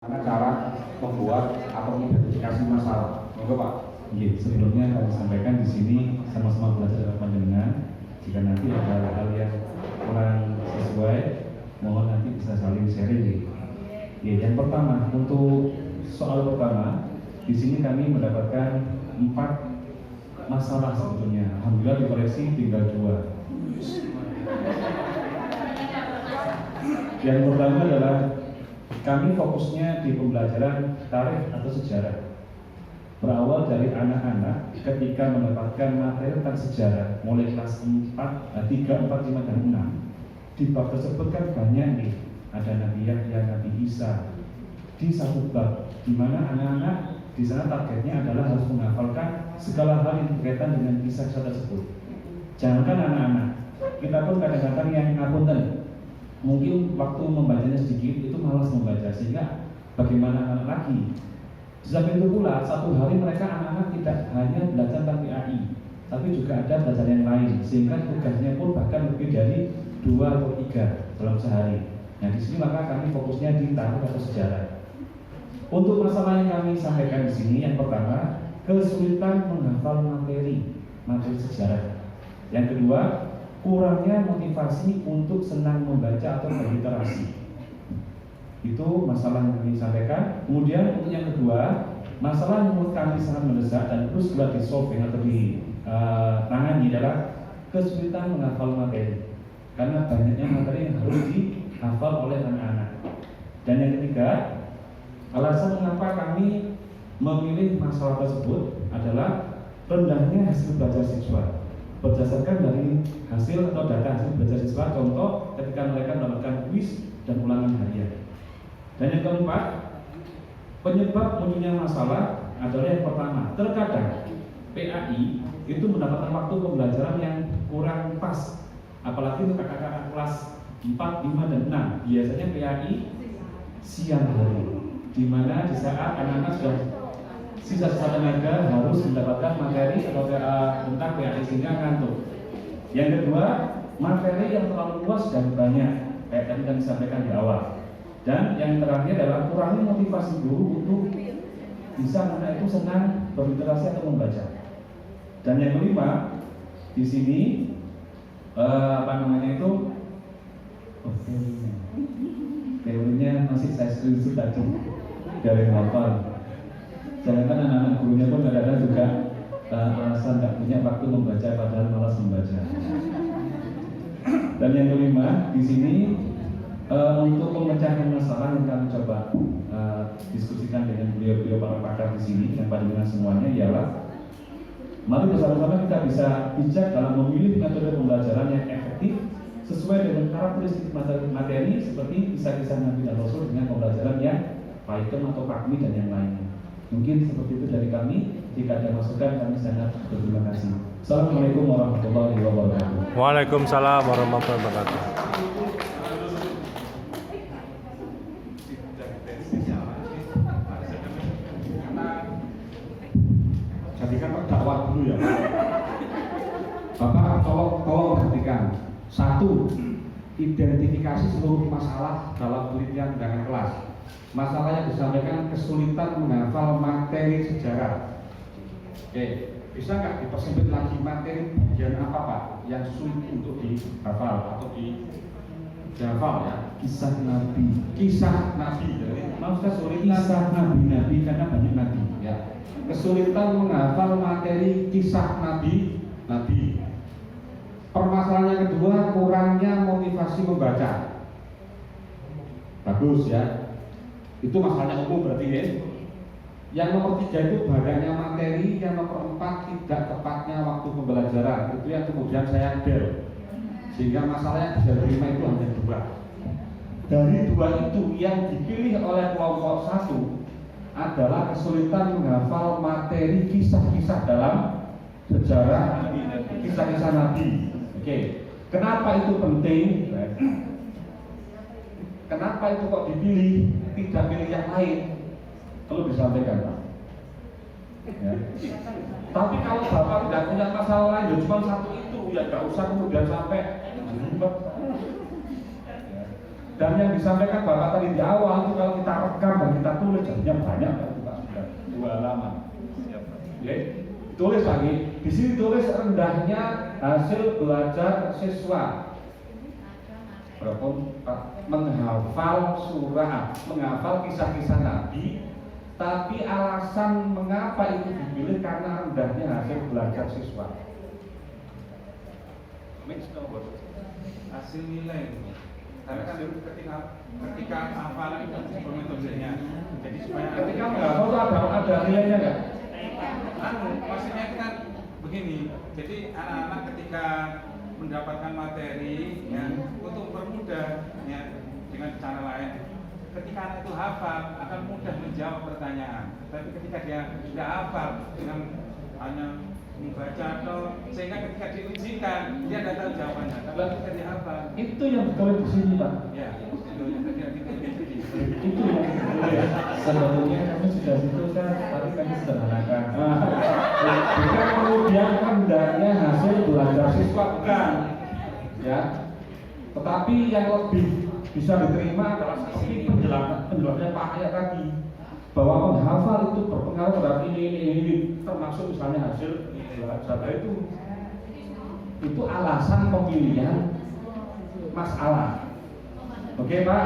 Karena cara membuat atau mengidentifikasi masalah. Monggo Pak. Iya, sebelumnya kami sampaikan di sini sama-sama belajar dengan panjenengan. Jika nanti ada hal yang kurang sesuai, mohon nanti bisa saling sharing. Ya, yang pertama untuk soal pertama, di sini kami mendapatkan 4 masalah sebetulnya. Alhamdulillah dikoreksi tinggal 2. Yang pertama adalah kami fokusnya di pembelajaran tarikh atau sejarah. Berawal dari anak-anak ketika mendapatkan materi tentang sejarah mulai kelas 3, 4, 5, dan 6. Di bab tersebut kan banyak nih, ada Nabi Yahya, Nabi Isa di satu bab, di mana anak-anak di sana targetnya adalah harus menghafalkan segala hal yang berkaitan dengan kisah-kisah tersebut. Jangankan anak-anak, kita pun kadang-kadang yang ngapunten, mungkin waktu membacanya sedikit itu malas membaca, sehingga bagaimana anak lagi. Sebab itu pula satu hari mereka anak-anak tidak hanya belajar tentang PAI, tapi juga ada belajar yang lain, sehingga tugasnya pun bahkan lebih dari 2 atau 3 dalam sehari. Nah di sini maka kami fokusnya di tarikh atau sejarah. Untuk masalah yang kami sampaikan di sini, yang pertama kesulitan menghafal materi sejarah. Yang kedua, kurangnya motivasi untuk senang membaca atau berliterasi. Itu masalah yang kami sampaikan. Kemudian untuk yang kedua, masalah yang menurut kami sangat mendesak dan terus segera di-solving atau ditangani adalah kesulitan menghafal materi. Karena banyaknya materi yang harus dihafal oleh anak-anak. Dan yang ketiga, alasan mengapa kami memilih masalah tersebut adalah rendahnya hasil belajar siswa. Berdasarkan dari hasil atau data hasil belajar siswa, contoh ketika mereka mendapatkan kuis dan ulangan harian. Dan yang keempat, penyebab munculnya masalah adalah yang pertama, terkadang PAI itu mendapatkan waktu pembelajaran yang kurang pas, apalagi untuk kakak-kakak kelas 4, 5, dan 6. Biasanya PAI siang hari, di mana di saat anak-anak sudah sisa-sisa tenaga harus mendapatkan materi atau tentang PAI sehingga ngantuk. Yang kedua, materi yang terlalu luas dan banyak, kayak tadi kami sampaikan di awal. Dan yang terakhir adalah kurangnya motivasi guru untuk bisa anak itu senang berliterasi atau membaca. Dan yang kelima, di sini teorinya masih saya screenshot aja dari hafal. Sedangkan anak-anak gurunya pun kadang-kadang juga alasan tidak punya waktu membaca padahal malas membaca. Dan yang kelima di sini untuk memecahkan masalah yang kami coba diskusikan dengan beliau-beliau para pakar di sini yang panjenengan semuanya ialah mari bersama-sama kita bisa bijak dalam memilih metode pembelajaran yang efektif sesuai dengan karakteristik materi seperti kisah-kisah Nabi dan Rasul dengan pembelajaran yang Python atau PAGMI dan yang lainnya. Mungkin seperti itu dari kami. Jika ada masukan kami sangat berterima kasih. Assalamualaikum warahmatullahi wabarakatuh. Waalaikumsalam warahmatullahi wabarakatuh. Jadikan dakwah dulu ya Pak. Bapak tolong perhatikan. 1. Identifikasi seluruh masalah dalam penelitian undangan kelas. Masalah yang disampaikan kesulitan menghafal materi sejarah. Oke, bisa nggak dipersempit lagi materi bagian apa Pak yang sulit untuk dihafal atau dihafal ya? Kisah Nabi. Kisah Nabi. Jadi maksudnya kesulitan Kisah Nabi karena banyak Nabi. ya. Kesulitan menghafal materi kisah Nabi. Permasalahan yang kedua, kurangnya motivasi membaca. Bagus ya. Itu masalahnya umum berarti ya. Yang nomor 3 itu banyaknya materi. Yang nomor 4 tidak tepatnya waktu pembelajaran. Itu yang kemudian saya del. Sehingga masalah yang bisa diterima itu hanya 2. Dari 2 itu yang dipilih oleh kelompok 1 adalah kesulitan menghafal materi kisah-kisah dalam sejarah, kisah-kisah Nabi. Oke, kenapa itu penting? Kenapa itu kok dipilih, tidak pilih yang lain? Perlu disampaikan Pak. Ya. Tapi kalau Bapak tidak punya masalah lain, ya cuma 1 itu, ya nggak usah kemudian sampai ribet. Dan yang disampaikan Bapak tadi di awal itu kalau kita rekam dan kita tulis jadinya banyak kan Pak, sudah 2 halaman. Ya, tulis lagi. Di sini tulis rendahnya hasil belajar siswa. Walaupun menghafal surah, menghafal kisah-kisah Nabi, tapi alasan mengapa itu dipilih karena rendahnya hasil belajar siswa. Hasil nilai. Karena kan ketika hafalan itu metodenya. Jadi supaya Ketika menghafal itu ada nilainya nggak? maksudnya kan begini. Jadi anak-anak ketika mendapatkan materi ya, untuk mempermudah ya, dengan cara lain, ketika anak itu hafal akan mudah menjawab pertanyaan. Tapi ketika dia tidak hafal dengan hanya membaca atau sehingga ketika diujikan dia tidak tahu jawabannya. Tapi ketika dia hafal Itu yang betul di sini Pak. ya itu yang tadi kita jadi. Itu yang betul. Sebetulnya kami sudah situ kan, tapi kami sederhanakan. Bukan kemudian rendahnya hasil belajar siswa, bukan, ya. Tetapi yang lebih bisa diterima adalah seperti penjelasannya Pak Ayat tadi, bahwa menghafal itu berpengaruh terhadap ini, termasuk misalnya hasil belajar itu alasan pemilihan masalah. Oke Pak,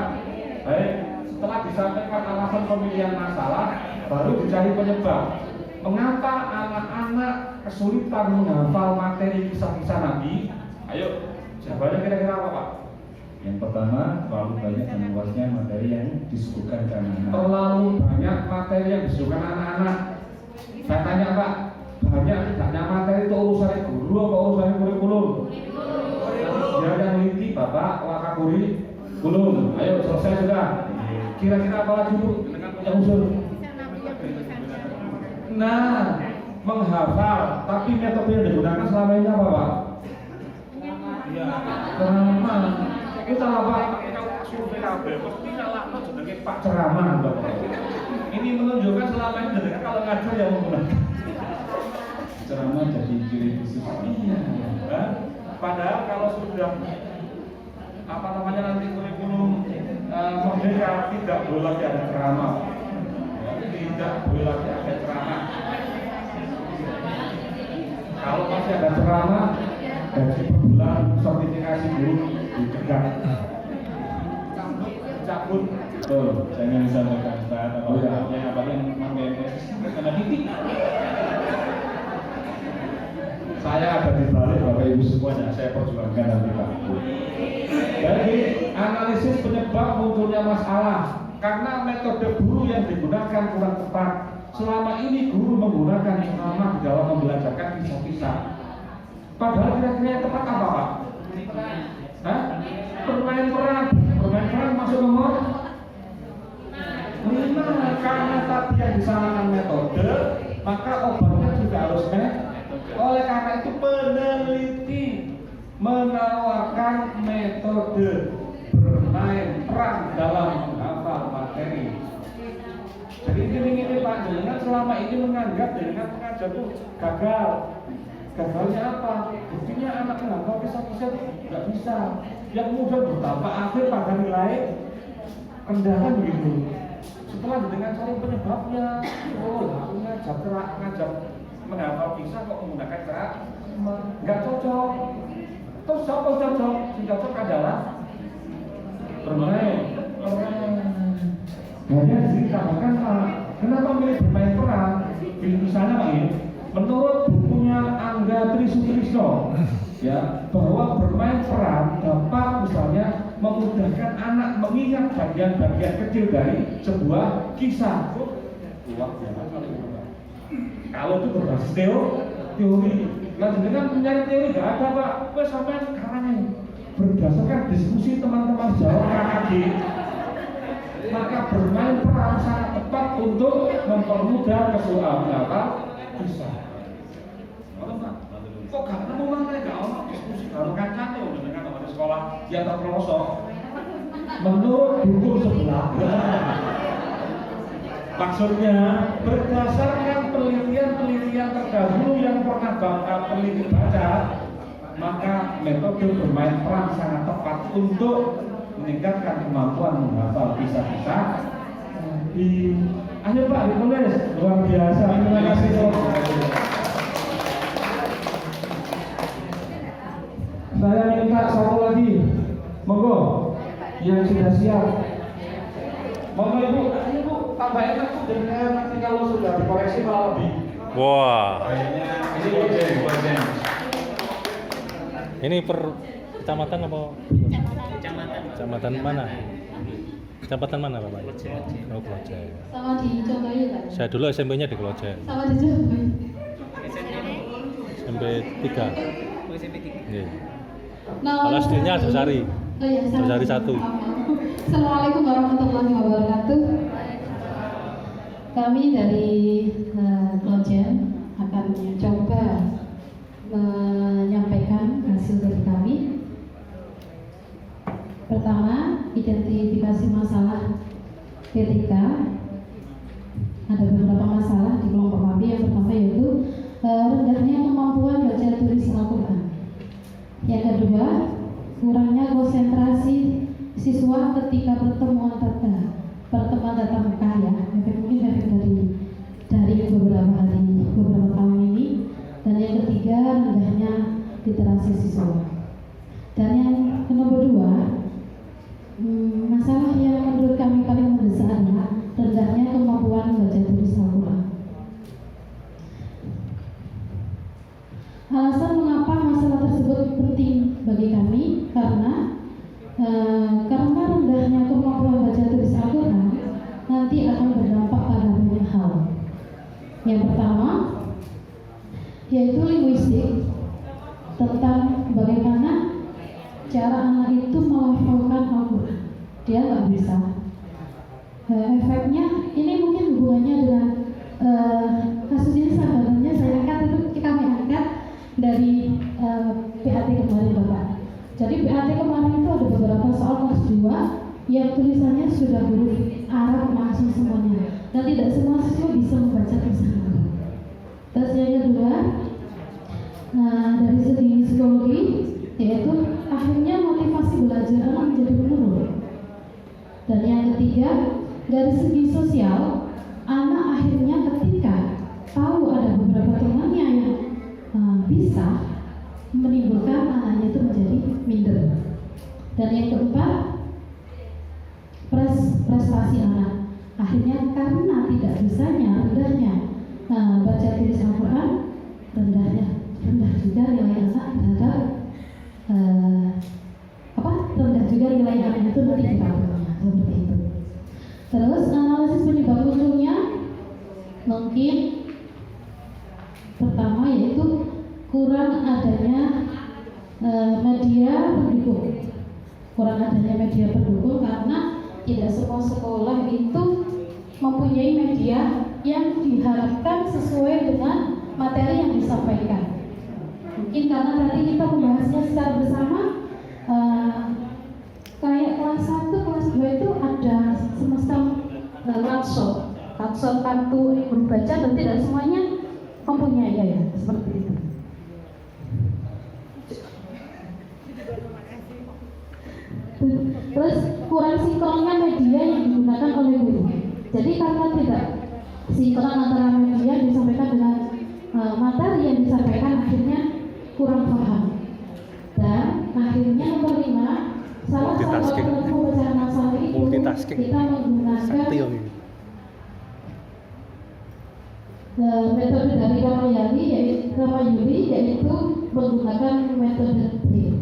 baik. Setelah disampaikan alasan pemilihan masalah, baru dicari penyebab. Mengapa anak-anak kesulitan menghafal materi kisah-kisah Nabi? Ayo, jawabannya kira-kira apa Pak? Yang pertama, terlalu banyak dan luasnya materi yang disuguhkan ke anak-anak. Terlalu banyak materi yang disuguhkan anak-anak. Saya tanya Pak, banyak tidaknya materi itu urusannya guru apa urusannya kurikulum? Ya yang inti Bapak, Wakakuri, belum. Ayo selesai sudah. Kira-kira apa lagi Bu? Dengan punya usul. Nah, menghafal, tapi metode yang digunakan selama ini apa Pak? Ceramah. Kita apa? Survei KB, mesti nyalahkan sebagai Pak ceramah Bapak. Ini menunjukkan selama ini dengan kalau ngajar yang menggunakan Ceramah jadi ciri khusus. iya. Padahal kalau sudah apa namanya nanti kurikulum merdeka tidak boleh lagi ada ceramah. Tidak boleh lagi ada ceramah. Kalau masih ada ceramah, gaji per bulan sertifikasi guru dicegah. Cabut. Betul, jangan disampaikan Ustaz. Oh, ya. Apa yang pakai karena titik. Saya ada di balik Bapak Ibu semuanya, saya perjuangkan nanti Pak. Jadi analisis penyebab munculnya masalah karena metode guru yang digunakan kurang tepat. Selama ini guru menggunakan ceramah di dalam membelajarkan kisah-kisah. Padahal kira-kira yang tepat apa Pak? Hah? Bermain peran. Bermain peran masuk nomor 5. Karena tadi yang disamakan metode, maka obatnya juga harus oleh karena itu peneliti menawarkan metode bermain peran dalam menghafal materi. Jadi ini Pak, dengan selama ini menganggap dengan mengajar itu gagal. Gagalnya apa? Buktinya anak menghafal kisah-kisah nggak bisa. Yang kemudian berdampak akhir pada nilai rendah kan begitu. Setelah dengan cari penyebabnya, aku ngajak menghafal kisah kok menggunakan cara nggak cocok. Terus siapa cocok? Yang cocok adalah bermain peran. Hanya diceritakan Pak, kenapa milih bermain peran? Misalnya Pak ini, menurut bukunya Angga Trisutrisno, ya bahwa bermain peran dapat misalnya memudahkan anak mengingat bagian-bagian kecil dari sebuah kisah. Kalau itu berbasis teori, nah dengan mencari teori nggak ada Pak. Wes sampai sekarang ini berdasarkan diskusi teman-teman Jawa KKG, maka bermain peran sangat tepat untuk mempermudah kesulitan menghafal kisah. Kok gak ketemu mana gak ono diskusi baru kancane dengan teman sekolah yang terpelosok. Menurut buku sebelah. Maksudnya berdasarkan penelitian terdahulu yang pernah Bapak peneliti baca, maka metode bermain peran sangat tepat untuk meningkatkan kemampuan menghafal kisah-kisah. Ayo Pak, ditulis. Luar biasa. Terima kasih. Saya minta satu lagi. Monggo yang sudah siap. Monggo Ibu, ayo Bu, tambah enak Bu dengan nanti kalau sudah dikoreksi malah lebih. Wah, Ini wajan. ini per kecamatan apa? Kecamatan mana? Kecamatan mana Bapak? Oh, Klojen. Sama dicoba ya Pak? Saya dulu SMP-nya di Klojen. Sama dicoba. SMP 3. Iya. Nama Kalau SD-nya saya- Sari. Oh iya, Sari 1. Assalamualaikum warahmatullahi wabarakatuh. Kami dari Klojen akan mencoba menyampaikan hasil dari kami. Pertama, identifikasi masalah ketika ada beberapa masalah di kelompok kami. Yang pertama yaitu rendahnya kemampuan baca tulis Al-Quran. Yang kedua, kurangnya konsentrasi siswa ketika pertemuan tatap muka ya. Mungkin efek dari beberapa tahun ini. Dan yang ketiga, rendahnya literasi siswa. Dan yang nomor dua, masalah yang menurut kami paling mendesak adalah rendahnya kemampuan baca tulis Al-Quran. Alasan mengapa masalah tersebut penting bagi kami karena rendahnya kemampuan baca tulis Al-Quran nanti akan berdampak pada banyak hal. Yang pertama yaitu linguistik, tentang bagaimana cara anak itu melafalkan Al-Quran. Dia nggak bisa. Efeknya ini mungkin hubungannya dengan kasus ini sebenarnya saya angkat itu kami angkat dari PAT kemarin Bapak. Jadi PAT kemarin itu ada beberapa soal kelas 2 yang tulisannya sudah huruf Arab langsung semuanya dan tidak semua siswa bisa membaca tulisan Arab. Terus yang kedua, dari segi psikologi yaitu akhirnya motivasi belajar anak menjadi menurun. Dan yang ketiga, dari segi sosial, anak akhirnya ketika tahu ada beberapa temannya yang bisa menimbulkan anaknya itu menjadi minder. Dan yang keempat, prestasi anak akhirnya karena tidak bisanya, rendahnya baca tulis Al-Quran, rendah juga nilai anak terhadap rendah juga nilai anak itu nanti di kampusnya seperti itu. Terus analisis penyebab munculnya mungkin pertama yaitu kurang adanya media pendukung karena tidak semua sekolah itu mempunyai media yang diharapkan sesuai dengan materi yang disampaikan. Mungkin karena tadi kita membahasnya secara bersama, kayak kelas 1, kelas 2 itu ada semacam langsung kartu membaca dan tidak semuanya mempunyai ya seperti itu. Terus kurang sinkronnya media yang digunakan oleh guru. Jadi karena tidak sinkron antara media yang disampaikan dengan materi yang disampaikan, akhirnya kurang paham. Dan akhirnya nomor 5, salah satu pembacaan masalah itu kita menggunakan metode dari Ramayuri yaitu menggunakan metode BRIL,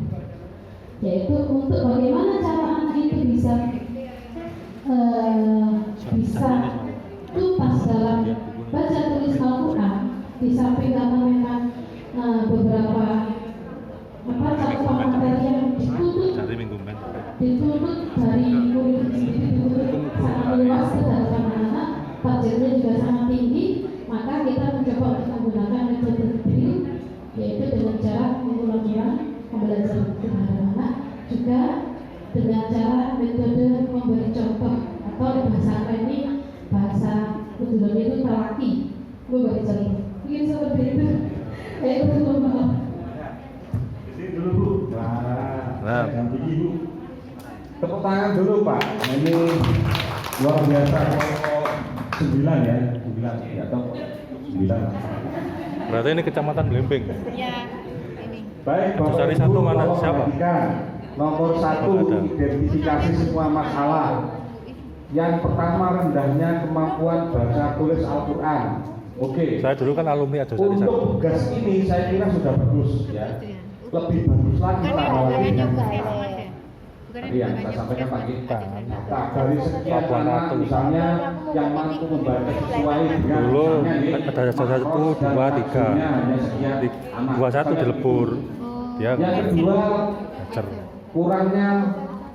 yaitu untuk bagaimana cara anak itu bisa tuntas dalam baca tulis Al-Quran. Di samping karena memang beberapa catatan materi yang dituntut dari murid dituntut sangat luas dari anak-anak, budgetnya juga sangat tinggi, maka kita mencoba untuk menggunakan metode BRIL, yaitu dengan cara mengulang-ulang pembelajaran terhadap anak, juga dengan cara metode memberi contoh atau bahasa ini bahasa kebetulan itu talaki, memberi contoh. Mungkin seperti itu. Itu maaf. Di sini dulu Bu. Nah, ganti Ibu. Tepuk tangan dulu Pak. Ini luar biasa. Kelompok 9 ya, 9 ya, atau 9. Berarti ini kecamatan Blembing. Ya, ini. Baik, Bapak Dari Ibu, satu mana? tolong Siapa? perhatikan. Nomor 1 Oh, ada. identifikasi semua masalah. Yang pertama rendahnya kemampuan baca tulis Al-Quran. Oke. Saya dulu kan alumni Ajo Sari Untuk 1. tugas ini saya kira sudah bagus ya. Lebih bagus lagi Bukan Pak bukannya dengan juga Pak. ya, Mas ya? Bukannya Tadi yang saya bukannya sampaikan bukan pagi. bukan. Nah, dari sekian Labuan anak Ratu. misalnya yang mampu membaca sesuai dengan Dulu misalnya nih, ada Ajo Sari 1, makros dan 2, 3. maksudnya hanya sekian anak. 21 dilebur. Dia Yang kedua, ngajar. kurangnya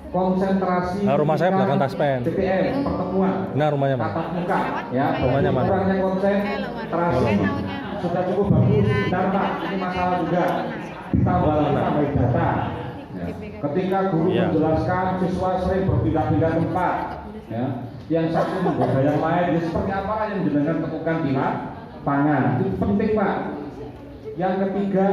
konsentrasi Nah, rumah saya ketika belakang Taspen. CPM pertemuan Nah, rumahnya mana? tatap muka ya. Rumahnya mana? Kurangnya konsentrasi sudah cukup bagus. Benar Pak, ini masalah juga. Tambah data. Ya. Ketika guru Iya. menjelaskan, siswa sering berpindah-pindah tempat. Ya. Yang satu menggoda yang lain. Ya, seperti apa yang jenengan temukan di lapangan. Itu penting Pak. Yang ketiga,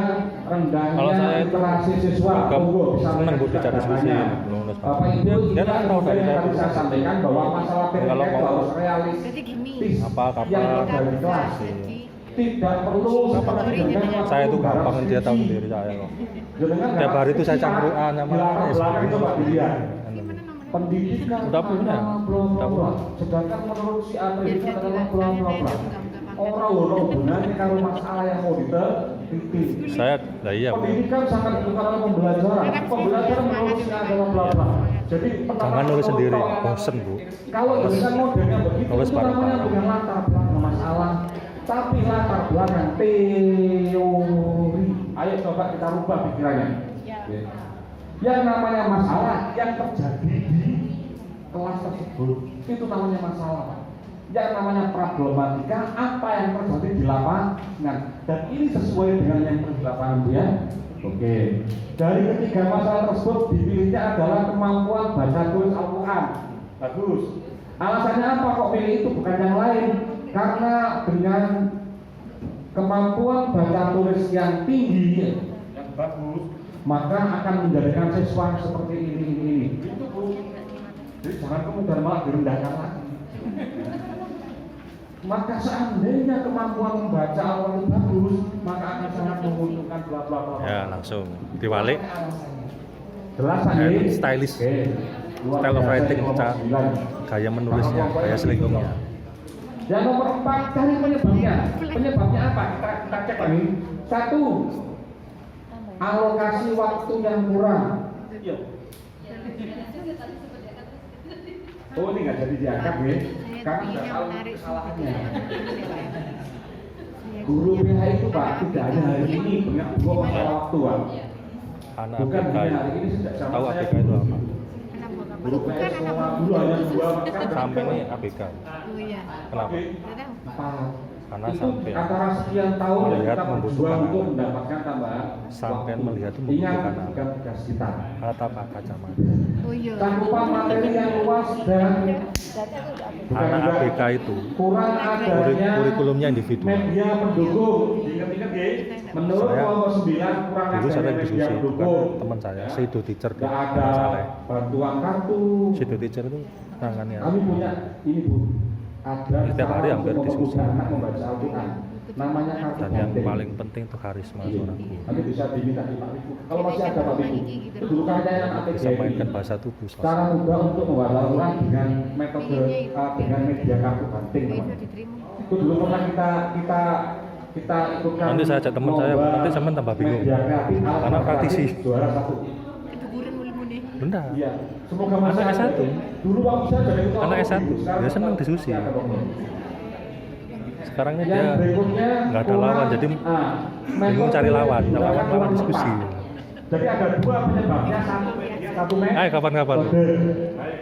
rendahnya Kalau saya itu literasi siswa. agak Monggo, seneng Bu bicara diskusi. datanya. Belum lulus. Bapak Ibu, Dia ini nggak tahu dari yang saya. tadi saya sampaikan bahwa masalah PPK Kalau itu mau- harus realistis. Berarti gini. Apa kapal? Yang dari kelas. Tidak perlu seperti dengan Saya itu waktu gampang, dia tahu skripsi. sendiri saya kok. Jenengan Tiap hari itu saya skripsi, campuran sama di latar SPB. belakang coba dilihat. Gimana nomornya? Pendidikan Udah punya. bla, bla, Udah bla. punya. Sedangkan menurut si A pendidikan adalah bla bla bla. Orang hubungannya kalau masalah yang mau diteliti. Saya, nah iya Bu. Pendidikan sangat bukan oleh pembelajaran. Pembelajaran menurut si A adalah bla bla. Jadi Jangan nulis sendiri, bosen Bu. Kalau dengan modelnya begitu Nulis itu namanya bareng-bareng. bukan latar belakang masalah, tapi latar belakang teori. Ayo coba kita rubah pikirannya. Ya. Yang namanya masalah yang terjadi di kelas tersebut itu namanya masalah, Pak. Yang namanya problematika apa yang terjadi di lapangan, dan ini sesuai dengan yang terjadi di lapangan ya. Oke. Dari ketiga masalah tersebut dipilihnya adalah kemampuan baca tulis Al-Quran. Bagus. Alasannya apa kok pilih itu bukan yang lain? Karena dengan kemampuan baca tulis yang tinggi, yang bagus, maka akan menjadikan siswa seperti ini. Itu Bu. Jadi jangan kemudian malah direndahkan lagi. Maka seandainya kemampuan membaca Al-Quran itu bagus, maka akan sangat menguntungkan bla bla bla. Ya langsung diwalik. Jelas Pak Ya, Nyi? stylish. Oke. Luar Style of biasa, writing, nomor Cak. 9. Gaya menulisnya, gaya selingkuhnya. Yang nomor 4 cari penyebabnya. Penyebabnya apa? Kita cek lagi. 1. Alokasi waktu yang kurang. Iya. Oh ini nggak jadi diangkat ya? Karena sudah tahu kesalahannya. Guru PH itu Pak tidak hanya hari ini punya 2 masalah waktu Pak. Anak Bukan ABK hanya itu. hari ini sejak zaman Tahu saya ABK itu apa? guru PH sekolah dulu hanya 2 maka Sampai ini ABK. Oh iya. Kenapa? Nggak tahu. Karena itu sampai antara sekian tahun melihat kita membutuhkan berjuang untuk anak. mendapatkan tambahan Sampai waktu. melihat itu Ingat membutuhkan anak. bukan tugas kita. Atap kacamata. Oh iya. Cakupan materi yang luas dan bukan Anak juga ABK itu kurang adanya kurikulumnya individual. media pendukung. Ingat-ingat ya, menurut Saya- kelompok 9 kurang Dulu saya adanya diskusi media itu kan pendukung. teman saya, Ya. Sido Teacher di Nggak ada Masaleh. bantuan kartu. Sido Teacher itu tangannya. Kami punya ini Bu, ada Setiap hari cara hampir untuk diskusi. memudahkan anak membaca Al-Quran. Namanya kartu Dan yang penting. paling penting itu karisma seorang guru. Nanti bisa diminta di Pak Ibu. Kalau masih ada Pak Ibu, itu dulu karyanya anak Bisa mainkan bahasa tubuh. cara mudah untuk membaca Al-Quran dengan metode dengan media kartu banting. Bisa teman. diterima. Itu dulu pernah kita ikutkan. Nanti saya ajak teman saya, lomba nanti sampean tambah bingung. media kreatif, Karena praktisi. Juara 1. Keduguran muli-muli. Benar. Iya. Semoga Anak masih ada. S1. Dulu waktu saya jadi ketua Anak umum, S1. sekarang Dia senang tetap diskusi. ada dokter. Sekarangnya Yang dia berikutnya nggak ada lawan, jadi bingung cari lawan. Lawan diskusi. Jadi ada 2 penyebabnya, satu Ayo kapan-kapan. metode.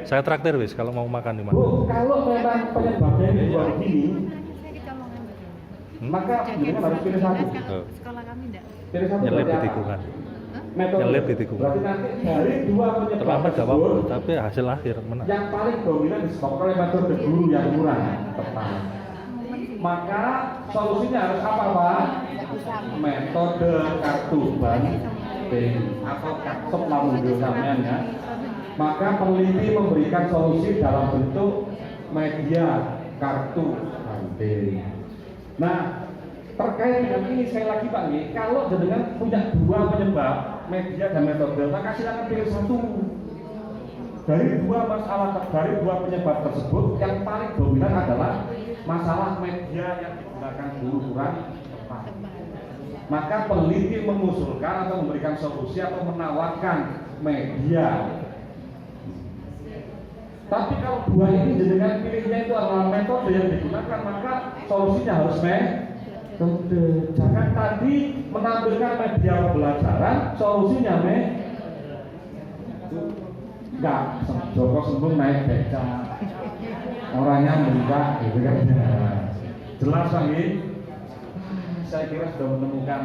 Saya traktir wis kalau mau makan di mana. Bu, kalau memang penyebabnya ini 2 begini, Kita omongan betul. maka jenengan harus pilih satu. Oh. Sekolah kami enggak. Pilih satu Nyelip berarti di apa? tikungan. Metode. Nyelip di tikungan. Berarti nanti dari 2 penyebab Terlambat gak tersebut, apa-apa, tapi hasil akhir menang. yang paling dominan disebabkan oleh metode guru yang kurang tepat. Maka solusinya harus apa Pak? Metode kartu banting atau kartu lamun sampean ya. maka peneliti memberikan solusi dalam bentuk media kartu banting. Nah, terkait dengan ini sekali lagi Pak Nggih, kalau jenengan punya dua penyebab media dan metode, maka silakan pilih satu. Dari dua penyebab tersebut, yang paling dominan adalah masalah media yang digunakan dulu kurang tepat. Maka peneliti mengusulkan atau memberikan solusi atau menawarkan media. Tapi kalau dua ini jenengan pilihnya itu adalah metode yang digunakan, maka solusinya harus metode. Jangan tadi menampilkan media pembelajaran, solusinya enggak, Joko sembung naik beca, orangnya meningkat, gitu kan? Jelas lagi. Saya kira sudah menemukan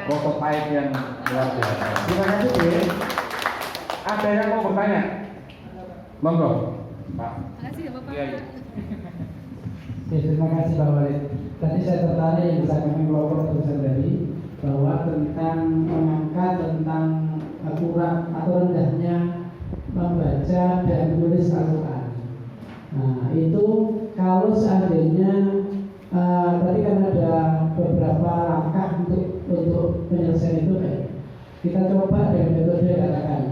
prototipe yang luar biasa. Terima kasih, Bu. Ada yang mau bertanya? Monggo, Pak. Makasih ya Bapak. Iya. Ya, terima kasih Pak Walid. Tadi saya tertarik yang disampaikan kelompok terusan tadi bahwa tentang mengangkat tentang akurat atau rendahnya membaca dan menulis Al-Quran. Nah, itu kalau seandainya tadi kan ada beberapa langkah untuk penyelesaian itu, kita coba dengan metode katakan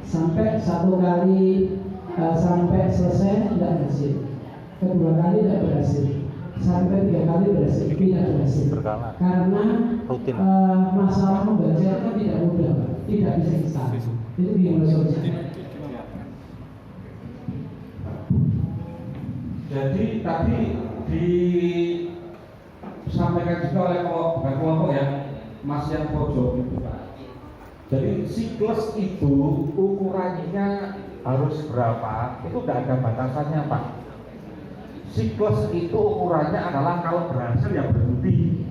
sampai satu kali sampai selesai tidak berhasil, kedua kali tidak berhasil, sampai 3 kali berhasil, tidak berhasil. Berkala. Karena Rutin. masalah membaca itu kan tidak mudah, Pak. Tidak bisa instan. Itu gimana solusinya? Jadi tadi disampaikan juga oleh kelompok yang Mas yang pojok itu Pak. Jadi siklus itu ukurannya harus berapa? Itu tidak ada batasannya Pak. Siklus itu ukurannya adalah kalau berhasil ya berhenti.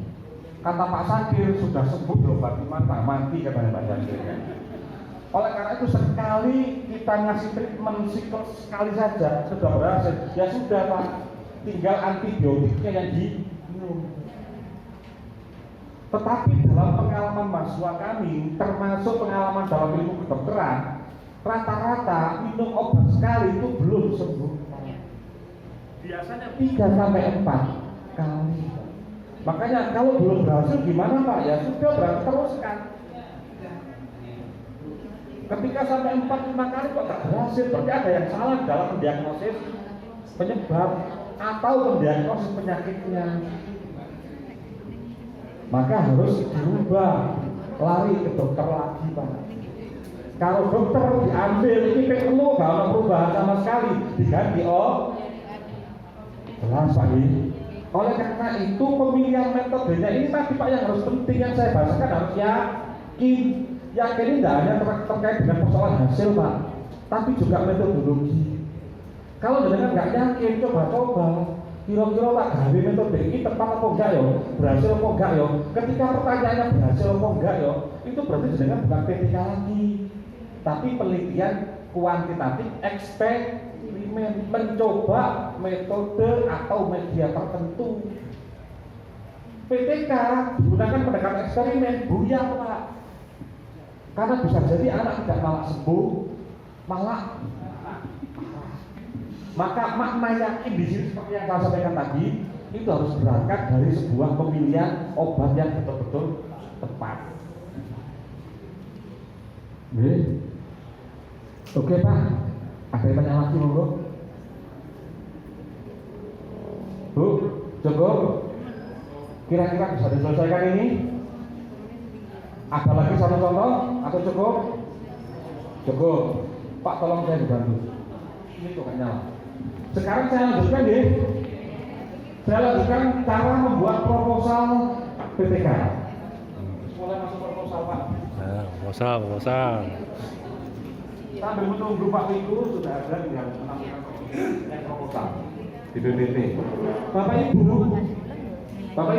Kata Pak Sakir sudah sembuh diobati mati katanya Pak Sakir. Oleh karena itu sekali kita ngasih treatment siklus sekali saja sudah berhasil, ya sudah Pak, tinggal antibiotiknya yang diminum. Tetapi dalam pengalaman mahasiswa kami, termasuk pengalaman dalam ilmu kedokteran, rata-rata minum obat sekali itu belum sembuh. Biasanya 3-4 kali. Makanya kalau belum berhasil gimana Pak? Ya sudah berarti teruskan. Ketika sampai 4-5 kali kok tak berhasil, berarti ada yang salah dalam mendiagnosis penyebab atau mendiagnosis penyakitnya. Maka harus dirubah, lari ke dokter lagi Pak. Kalau dokter diambil ini perlu gak ada perubahan sama sekali, diganti jelas Pak. Oleh karena itu pemilihan metodenya ini tadi Pak yang harus penting, yang saya bahasakan harus yakin ini tidak hanya terkait dengan persoalan hasil Pak, tapi juga metodologi. Kalau dengan nggak yakin, coba-coba kira-kira Pak gawe metode ini tepat apa enggak ya, berhasil apa enggak ya. Ketika pertanyaannya berhasil apa enggak ya, itu berarti dengan bukan PTK lagi, tapi penelitian kuantitatif eksperimen, mencoba metode atau media tertentu. PTK digunakan pendekatan eksperimen, buyar Pak. Karena bisa jadi anak tidak malah sembuh, malah maka makna yakin di sini seperti yang saya sampaikan tadi, itu harus berangkat dari sebuah pemilihan obat yang betul-betul tepat. Oke Pak, ada yang tanya lagi monggo? Bu, cukup? Kira-kira bisa diselesaikan ini? Ada lagi satu contoh atau cukup? Cukup. Pak tolong saya dibantu. Ini kok nyala. Sekarang saya lanjutkan ya. Saya lanjutkan cara membuat proposal PTK. Mulai masuk proposal Pak. Nah, proposal. Sambil menunggu Pak Wiku sudah ada yang menampilkan proposal di BPT. Bapak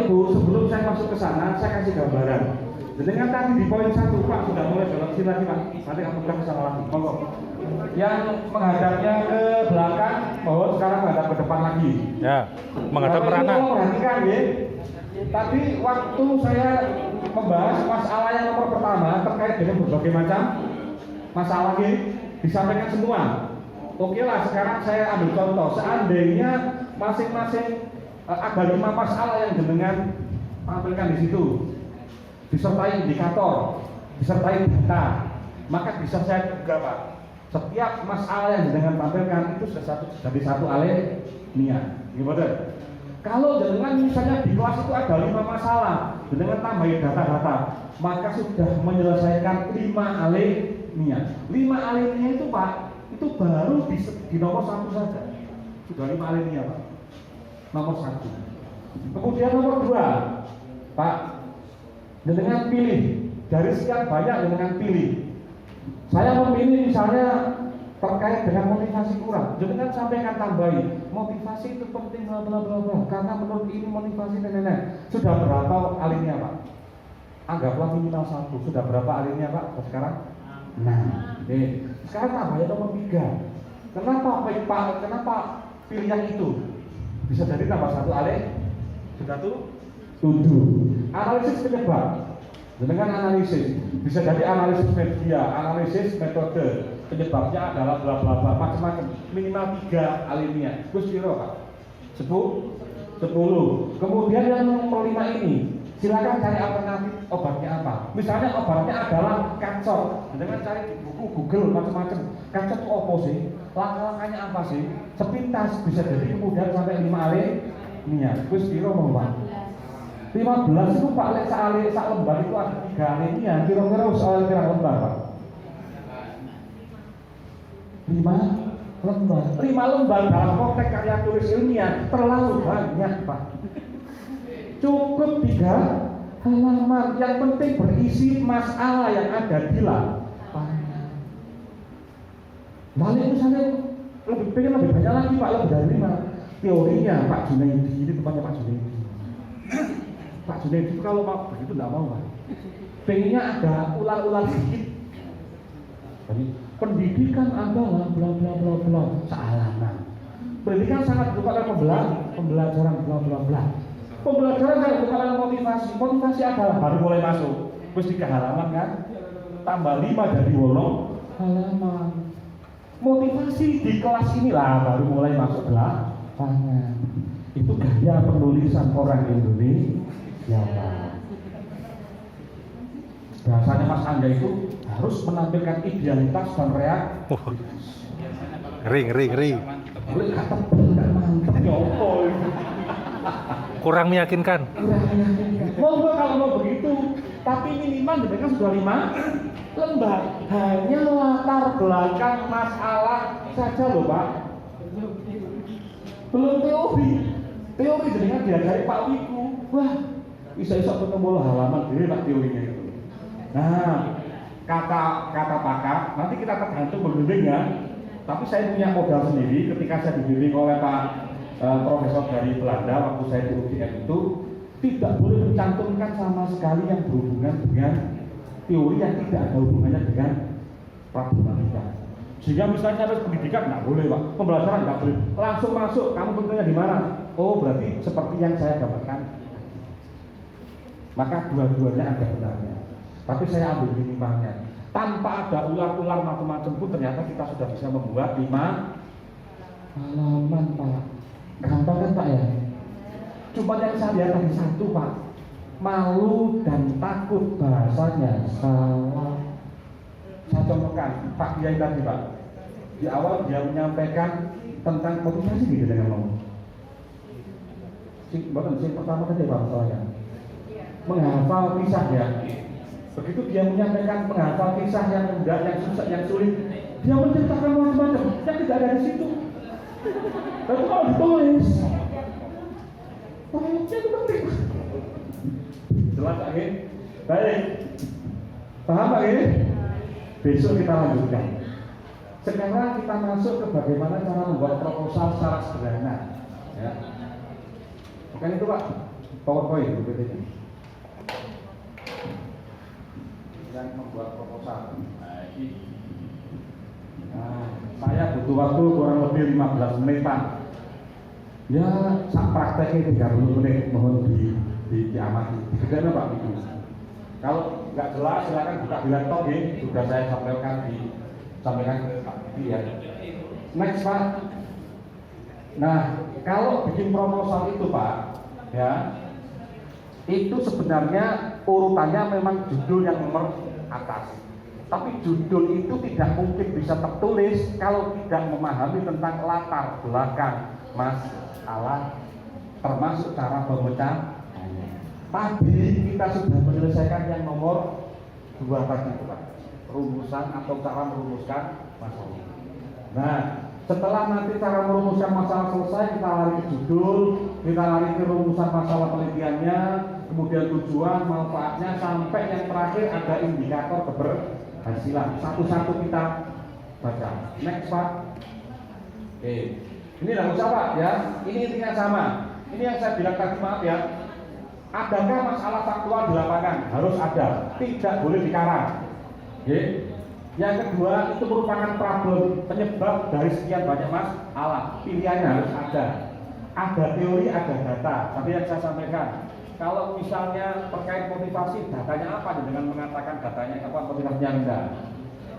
Ibu, sebelum saya masuk ke sana, saya kasih gambaran. Dengan tadi di poin 1 Pak sudah mulai belok sini lagi Pak. Nanti akan buka ke sana lagi. Monggo. Yang menghadapnya ke belakang, mohon sekarang menghadap ke depan lagi. Ya, menghadap merana. Perhatikan ya. Tadi waktu saya membahas masalah yang nomor pertama terkait dengan berbagai macam masalah ini disampaikan semua. Oke lah, sekarang saya ambil contoh. Seandainya masing-masing ada 5 masalah yang jenengan tampilkan di situ, disertai indikator, disertai data, maka bisa saya duga Pak, setiap masalah yang jenengan tampilkan itu sudah jadi satu alinea. Gimana? Kalau jenengan misalnya di kelas itu ada 5 masalah, jenengan tambahin data-data, maka sudah menyelesaikan 5 alinea. 5 alinea itu Pak, itu baru di nomor 1 saja sudah 5 alinea Pak, nomor 1. Kemudian nomor 2 Pak, jenengan pilih dari sekian banyak, jenengan pilih. Saya memilih misalnya terkait dengan motivasi kurang, jenengan sampaikan tambahin motivasi itu penting bla bla bla bla, karena menurut ini motivasi nenek. Sudah berapa alinea Pak? Anggaplah minimal 1. Sudah berapa alinea Pak sekarang? Nah, sekarang tambahnya nomor 3. Kenapa pilih yang itu? Bisa jadi tambah 1 alinea. Sudah tuh 7. Analisis penyebab. Dengan analisis bisa jadi analisis media, analisis metode, penyebabnya adalah bla bla bla, macam-macam. Minimal 3 alinea. Terus kira Pak? 10. Kemudian yang nomor 5 ini, silakan cari alternatif obatnya apa. Misalnya obatnya adalah kancot. Dengan cari di buku Google macam-macam. Kancot itu apa sih? Langkah-langkahnya apa sih? Sepintas bisa jadi kemudian sampai 5 alinea. Terus kira mau Pak? 15 itu Pak, sak lembar itu ada 3 alinea. Kira-kira soal pirang lembar Pak? 5 lembar dalam konteks karya tulis ilmiah terlalu banyak Pak. Cukup 3 halaman. Yang penting berisi masalah yang ada di lapangan. Lalu misalnya lebih banyak lagi Pak, lebih dari 5. Teorinya Pak Junaidi, ini tempatnya Pak Junaidi. Pak Junaidi kalau mau begitu tidak mau Pak. Pengennya ada ular-ular sedikit. Jadi pendidikan adalah bla bla bla bla sealaman. Pendidikan sangat merupakan pembelajaran bla bla bla. Pembelajaran sangat merupakan motivasi. Motivasi adalah baru mulai masuk. Terus 3 halaman kan? Tambah 5 dari 8 halaman. Motivasi di kelas inilah baru mulai masuk lapangan. Itu gaya penulisan orang Indonesia. Ya Pak. Bahasanya Mas Angga itu harus menampilkan idealitas dan realitas. Ngeri. Boleh kata benar mantap ya apa itu. Kurang meyakinkan. Monggo kalau mau begitu, tapi minimal mereka sudah 5 lembar. Hanya latar belakang masalah saja loh Pak. Belum teori. Teori dengan diajari Pak Wiku. Wah, bisa-bisa ketemu halaman diri Pak teorinya itu. Nah, kata pakar, nanti kita tergantung membimbingnya. Tapi saya punya modal sendiri ketika saya dibimbing oleh Pak Profesor dari Belanda waktu saya di UGM itu, tidak boleh mencantumkan sama sekali yang berhubungan dengan teori yang tidak ada hubungannya dengan problematika. Sehingga misalnya harus pendidikan nggak boleh Pak, pembelajaran nggak boleh, langsung masuk. Kamu bentuknya di mana? Oh berarti seperti yang saya gambarkan. Maka dua-duanya ada benarnya. Tapi saya ambil minimalnya. Tanpa ada ular-ular macam-macam pun ternyata kita sudah bisa membuat 5 halaman Pak. Gampang kan Pak ya? Cuma yang saya lihat tadi 1 Pak, malu dan takut bahasanya salah. Saya contohkan Pak Kiai tadi Pak. Di awal dia menyampaikan tentang motivasi gitu dengan ngomong. Sing pertama tadi Pak soalnya menghafal kisah ya. Begitu dia menyampaikan menghafal kisah yang mudah, yang susah, yang sulit, dia menceritakan macam-macam yang tidak ada di situ. Tapi kalau ditulis, itu penting. Jelas Pak Gini? Baik. Paham Pak Gini? Besok kita lanjutkan. Sekarang kita masuk ke bagaimana cara membuat proposal secara sederhana. Ya. Bukan itu Pak, PowerPoint PPT yang membuat proposal. Saya butuh waktu kurang lebih 15 menit Pak. Ya, sak prakteknya 30 menit, mohon diamati. Bagaimana Pak itu? Kalau nggak jelas silakan buka di laptop ya. Sudah saya sampaikan di sampaikan ke Pak Didi ya. Next Pak. Nah, kalau bikin proposal itu Pak, ya, itu sebenarnya urutannya memang judul yang nomor atas. Tapi judul itu tidak mungkin bisa tertulis kalau tidak memahami tentang latar belakang masalah, termasuk cara pemecahannya. Tadi kita sudah menyelesaikan yang nomor 2 tadi Pak, rumusan atau cara merumuskan masalah. Nah, setelah nanti cara merumuskan masalah selesai, kita lari ke judul, kita lari ke rumusan masalah penelitiannya, kemudian tujuan, manfaatnya, sampai yang terakhir ada indikator keberhasilan. Satu-satu kita baca. Next Pak. Oke. Ini nggak usah Pak ya. Ini intinya sama. Ini yang saya bilang tadi, maaf ya. Adakah masalah faktual di lapangan? Harus ada. Tidak boleh dikarang. Oke. Yang kedua, itu merupakan problem penyebab dari sekian banyak masalah. Pilihannya harus ada. Ada teori, ada data. Tapi yang saya sampaikan, kalau misalnya terkait motivasi, datanya apa dengan mengatakan datanya apa, motivasinya rendah.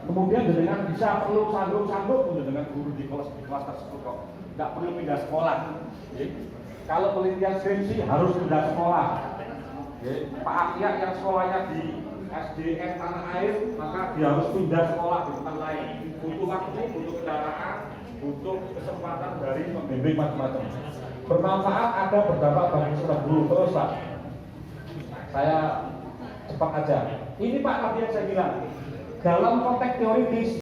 Kemudian dengan bisa perlu sanggup dengan guru di kelas tersebut kok. Nggak perlu pindah sekolah. Kalau penelitian skripsi harus pindah sekolah. Pak Akyat yang sekolahnya di SDN Tanah Air, maka dia harus pindah sekolah di tempat lain. Butuh waktu, butuh kendaraan, butuh kesempatan dari pembimbing macam-macam. Bermanfaat, ada berdampak bagi seorang guru. Terus Pak, saya cepat aja. Ini Pak tadi yang saya bilang, dalam konteks teoritis